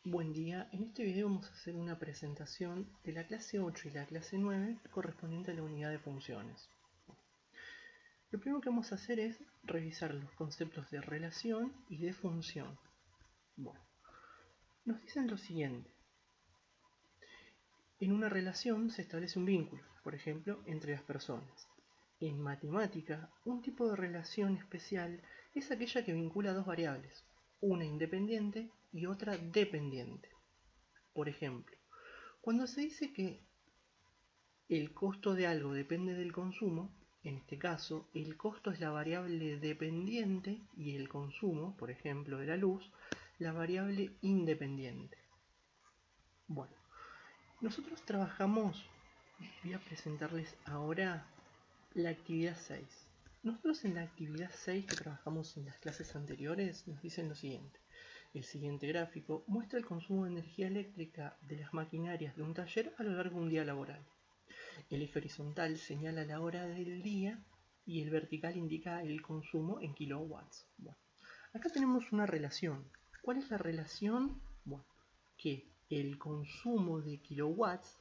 Buen día, en este video vamos a hacer una presentación de la clase 8 y la clase 9 correspondiente a la unidad de funciones. Lo primero que vamos a hacer es revisar los conceptos de relación y de función. Bueno, nos dicen lo siguiente. En una relación se establece un vínculo, por ejemplo, entre las personas. En matemática, un tipo de relación especial es aquella que vincula dos variables, una independiente y otra dependiente. Por ejemplo, cuando se dice que el costo de algo depende del consumo, en este caso, el costo es la variable dependiente y el consumo, por ejemplo, de la luz, la variable independiente. Bueno, nosotros trabajamos, voy a presentarles ahora la actividad 6. Nosotros en la actividad 6 que trabajamos en las clases anteriores nos dicen lo siguiente. El siguiente gráfico muestra el consumo de energía eléctrica de las maquinarias de un taller a lo largo de un día laboral. El eje horizontal señala la hora del día y el vertical indica el consumo en kilowatts. Bueno, acá tenemos una relación. ¿Cuál es la relación? Bueno, que el consumo de kilowatts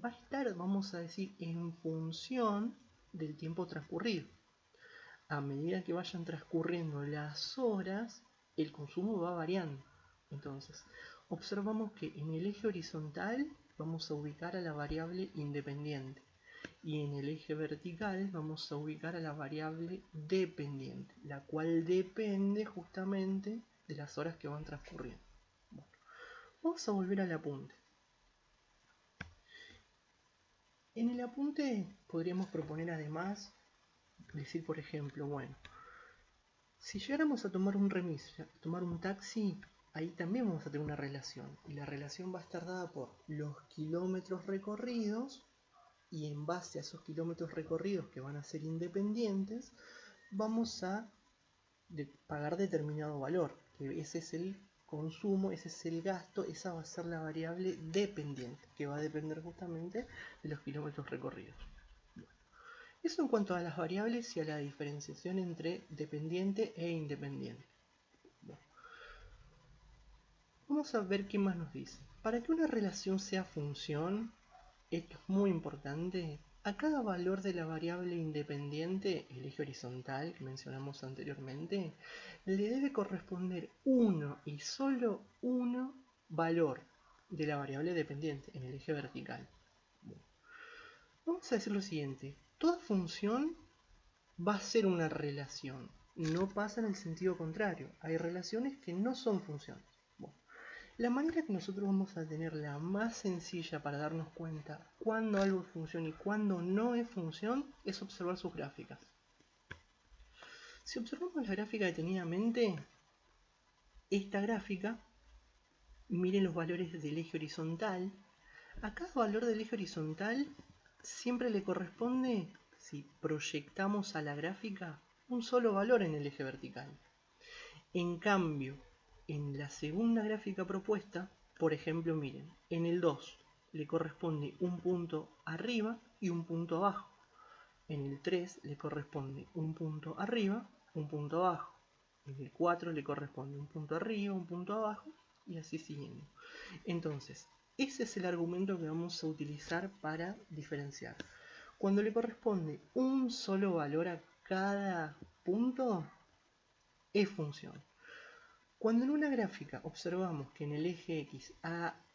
va a estar, vamos a decir, en función del tiempo transcurrido. A medida que vayan transcurriendo las horas, el consumo va variando. Entonces, observamos que en el eje horizontal vamos a ubicar a la variable independiente y en el eje vertical vamos a ubicar a la variable dependiente, la cual depende justamente de las horas que van transcurriendo. Bueno, vamos a volver al apunte. En el apunte podríamos proponer además, decir por ejemplo, bueno, si llegáramos a tomar un remis, a tomar un taxi, ahí también vamos a tener una relación. Y la relación va a estar dada por los kilómetros recorridos, y en base a esos kilómetros recorridos que van a ser independientes, vamos a pagar determinado valor, que ese es el consumo, ese es el gasto, esa va a ser la variable dependiente, que va a depender justamente de los kilómetros recorridos. Bueno, eso en cuanto a las variables y a la diferenciación entre dependiente e independiente. Bueno, vamos a ver qué más nos dice. Para que una relación sea función, esto es muy importante, a cada valor de la variable independiente, el eje horizontal que mencionamos anteriormente, le debe corresponder uno y solo uno valor de la variable dependiente en el eje vertical. Bueno, vamos a decir lo siguiente, toda función va a ser una relación, no pasa en el sentido contrario, hay relaciones que no son funciones. Bueno, la manera que nosotros vamos a tener la más sencilla para darnos cuenta cuándo algo es función y cuándo no es función es observar sus gráficas. Si observamos la gráfica detenidamente, esta gráfica, miren los valores del eje horizontal. A cada valor del eje horizontal siempre le corresponde, si proyectamos a la gráfica, un solo valor en el eje vertical. En cambio, en la segunda gráfica propuesta, por ejemplo, miren, en el 2 le corresponde un punto arriba y un punto abajo. En el 3 le corresponde un punto arriba, un punto abajo. En el 4 le corresponde un punto arriba, un punto abajo y así siguiendo. Entonces, ese es el argumento que vamos a utilizar para diferenciar. Cuando le corresponde un solo valor a cada punto, es función. Cuando en una gráfica observamos que en el eje X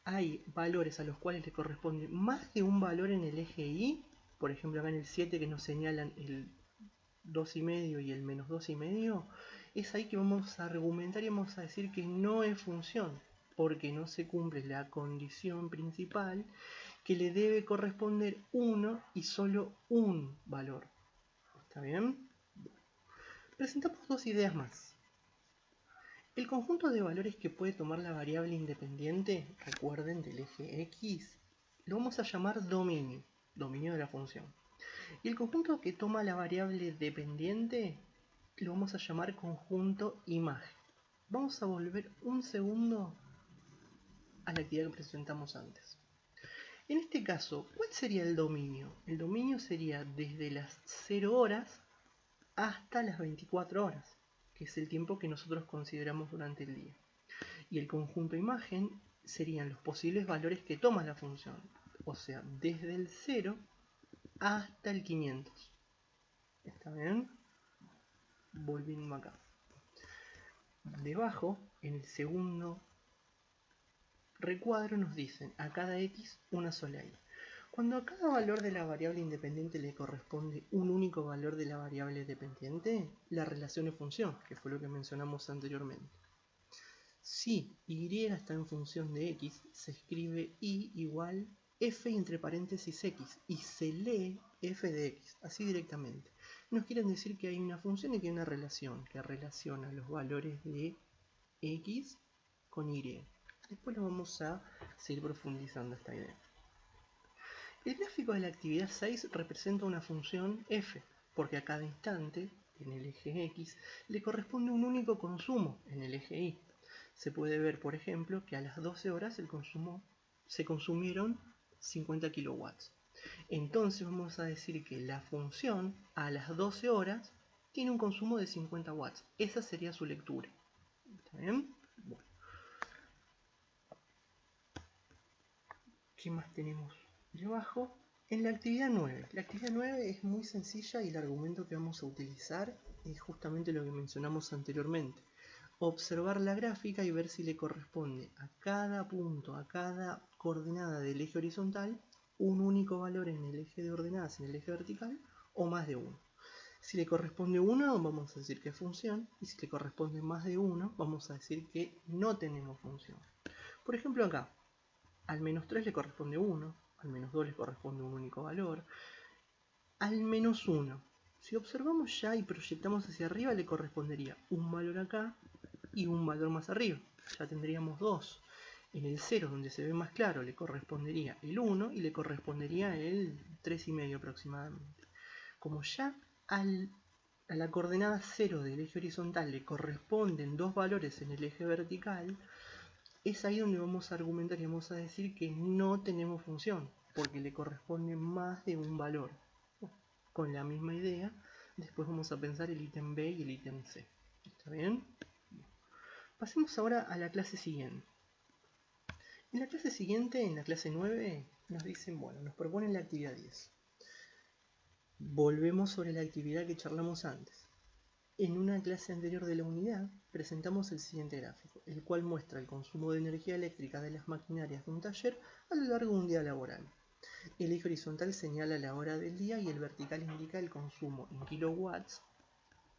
hay valores a los cuales le corresponde más de un valor en el eje Y, por ejemplo acá en el 7 que nos señalan el 2,5 y el menos 2,5, es ahí que vamos a argumentar y vamos a decir que no es función, porque no se cumple la condición principal que le debe corresponder uno y solo un valor. ¿Está bien? Presentamos dos ideas más. El conjunto de valores que puede tomar la variable independiente, recuerden, del eje X, lo vamos a llamar dominio, dominio de la función. Y el conjunto que toma la variable dependiente, lo vamos a llamar conjunto imagen. Vamos a volver un segundo a la actividad que presentamos antes. En este caso, ¿cuál sería el dominio? El dominio sería desde las 0 horas hasta las 24 horas, que es el tiempo que nosotros consideramos durante el día. Y el conjunto imagen serían los posibles valores que toma la función. O sea, desde el 0 hasta el 500. ¿Está bien? Volviendo acá. Debajo, en el segundo recuadro, nos dicen a cada x una sola y. Cuando a cada valor de la variable independiente le corresponde un único valor de la variable dependiente, la relación es función, que fue lo que mencionamos anteriormente. Si y está en función de x, se escribe y igual f entre paréntesis x y se lee f de x, así directamente. Nos quieren decir que hay una función y que hay una relación que relaciona los valores de x con y. Después lo vamos a seguir profundizando esta idea. El gráfico de la actividad 6 representa una función f, porque a cada instante, en el eje x, le corresponde un único consumo en el eje y. Se puede ver, por ejemplo, que a las 12 horas se consumieron 50 kilowatts. Entonces vamos a decir que la función a las 12 horas tiene un consumo de 50 watts. Esa sería su lectura. ¿Está bien? Bueno. ¿Qué más tenemos debajo? En la actividad 9. La actividad 9 es muy sencilla y el argumento que vamos a utilizar es justamente lo que mencionamos anteriormente. Observar la gráfica y ver si le corresponde a cada punto, a cada coordenada del eje horizontal, un único valor en el eje de ordenadas, en el eje vertical, o más de uno. Si le corresponde uno, vamos a decir que es función, y si le corresponde más de uno, vamos a decir que no tenemos función. Por ejemplo acá, al menos 3 le corresponde 1, al menos 2 le corresponde un único valor, al menos 1. Si observamos ya y proyectamos hacia arriba, le correspondería un valor acá y un valor más arriba. Ya tendríamos 2. En el 0, donde se ve más claro, le correspondería el 1 y le correspondería el 3,5 aproximadamente. Como ya a la coordenada 0 del eje horizontal le corresponden dos valores en el eje vertical, es ahí donde vamos a argumentar y vamos a decir que no tenemos función, porque le corresponde más de un valor. Con la misma idea, después vamos a pensar el ítem B y el ítem C. ¿Está bien? Pasemos ahora a la clase siguiente. En la clase siguiente, en la clase 9, nos dicen, bueno, nos proponen la actividad 10. Volvemos sobre la actividad que charlamos antes. En una clase anterior de la unidad, presentamos el siguiente gráfico, el cual muestra el consumo de energía eléctrica de las maquinarias de un taller a lo largo de un día laboral. El eje horizontal señala la hora del día y el vertical indica el consumo en kilowatts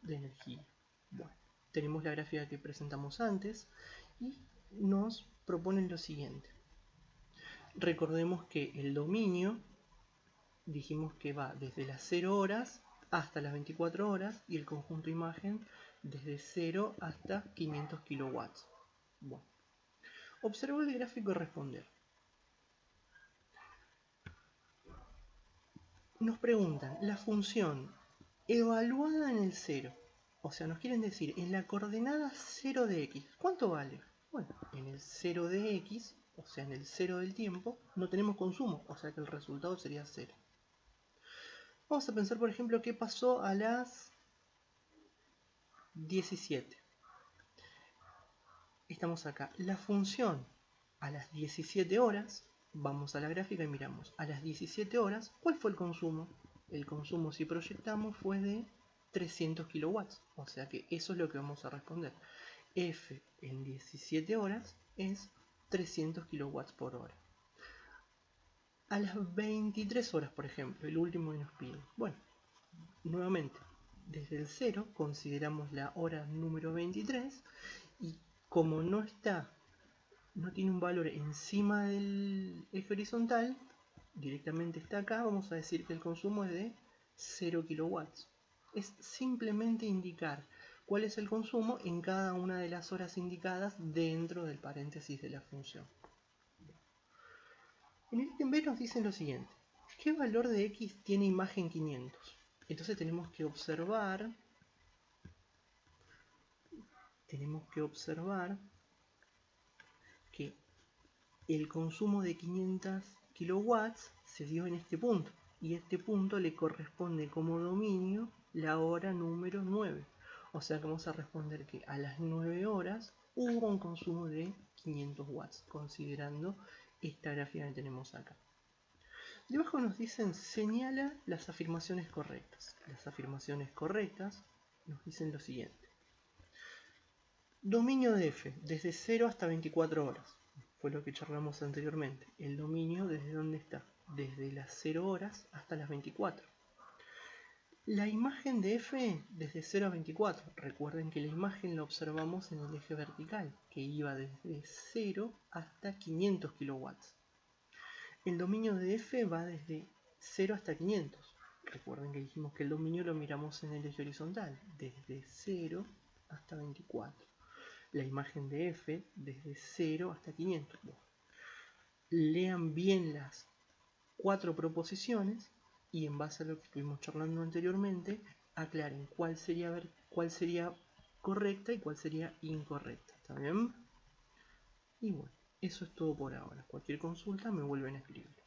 de energía. Bueno, tenemos la gráfica que presentamos antes y nos proponen lo siguiente. Recordemos que el dominio dijimos que va desde las 0 horas hasta las 24 horas y el conjunto imagen desde 0 hasta 500 kilowatts. Bueno, observo el gráfico y responder. Nos preguntan la función evaluada en el 0. O sea, nos quieren decir en la coordenada 0 de x. ¿Cuánto vale? Bueno, en el 0 de x, o sea, en el 0 del tiempo, no tenemos consumo. O sea que el resultado sería 0. Vamos a pensar, por ejemplo, qué pasó a las 17. Estamos acá. La función a las 17 horas, vamos a la gráfica y miramos. A las 17 horas, ¿cuál fue el consumo? El consumo, si proyectamos, fue de 300 kilowatts. O sea que eso es lo que vamos a responder. F en 17 horas es 300 kilowatts por hora. A las 23 horas, por ejemplo, el último que nos pide. Bueno, nuevamente, desde el 0 consideramos la hora número 23 y como no tiene un valor encima del eje horizontal, directamente está acá, vamos a decir que el consumo es de 0 kilowatts. Es simplemente indicar cuál es el consumo en cada una de las horas indicadas dentro del paréntesis de la función. En el ítem B nos dicen lo siguiente. ¿Qué valor de x tiene imagen 500? Entonces tenemos que observar que el consumo de 500 kilowatts se dio en este punto y este punto le corresponde como dominio la hora número 9. O sea que vamos a responder que a las 9 horas hubo un consumo de 500 watts, considerando esta gráfica que tenemos acá. Debajo nos dicen señala las afirmaciones correctas. Las afirmaciones correctas nos dicen lo siguiente. Dominio de f, desde 0 hasta 24 horas. Fue lo que charlamos anteriormente. El dominio, ¿desde dónde está? Desde las 0 horas hasta las 24. La imagen de f desde 0 a 24. Recuerden que la imagen la observamos en el eje vertical, que iba desde 0 hasta 500 kilowatts. El dominio de f va desde 0 hasta 500. Recuerden que dijimos que el dominio lo miramos en el eje horizontal, desde 0 hasta 24. La imagen de f desde 0 hasta 500. Lean bien las 4 proposiciones y en base a lo que estuvimos charlando anteriormente, aclaren cuál sería correcta y cuál sería incorrecta. ¿Está bien? Y bueno, eso es todo por ahora. Cualquier consulta me vuelven a escribir.